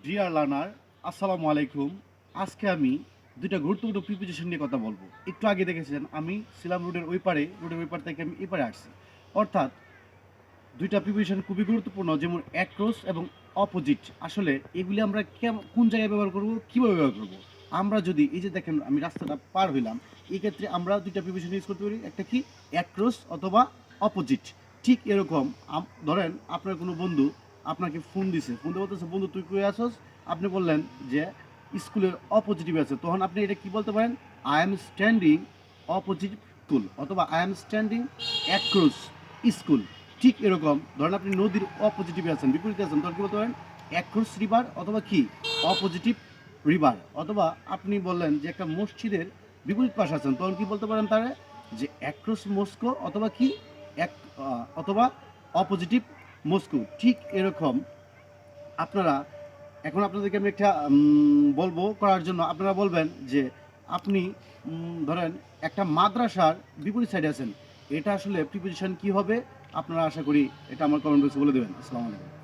Deer learner, আসসালামু আলাইকুম। আজকে আমি দুইটা গুরুত্বপূর্ণ প্রিপোজিশন নিয়ে কথা বলবো। একটু আগে দেখেছেন আমি সিলাম রোডের ওই পারে থেকে আমি এপারে আসছি। অর্থাৎ দুইটা প্রিপোজিশন খুবই গুরুত্বপূর্ণ, যেমন অ্যাক্রস এবং অপোজিট। আসলে এগুলি আমরা কোন জায়গায় ব্যবহার করব, কীভাবে ব্যবহার করব? আমরা যদি এই যে দেখেন আমি রাস্তাটা পার হইলাম, এই ক্ষেত্রে আমরা দুইটা প্রিপোজিশন ইউজ করতে পারি, একটা কি অ্যাক্রস অথবা অপোজিট। ঠিক এরকম ধরেন আপনার কোনো বন্ধু আপনাকে ফোন দিছে, ফোন দিয়ে বলতেছে বন্ধু তুই কই আসস, আপনি বললেন যে স্কুলের অপোজিটিভ আছে, তখন আপনি এটা কি বলতে পারেন? I am standing opposite school, অথবা I am standing across school. ঠিক এরকম ধরেন আপনি নদীর অপোজিটিভে আছেন, বিপরীতে আছেন, তখন কি বলতে পারেন? অ্যাক্রস রিভার অথবা কি অপোজিটিভ রিভার। অথবা আপনি বললেন যে একটা মসজিদের বিপরীত পাশে আছেন, তখন কি বলতে পারেন তারা? যে অ্যাক্রস মস্কো অথবা কি এক অথবা অপোজিটিভ মস্কো। ঠিক এরকম আপনারা এখন আপনাদেরকে আমি একটা বলবো করার জন্য, আপনারা বলবেন যে আপনি ধরেন একটা মাদ্রাসার বিপরীত সাইডে আছেন, এটা আসলে প্রিপোজিশন কি হবে? আপনারা আশা করি এটা আমার কমেন্ট বক্সে বলে দেবেন। আসসালামু আলাইকুম।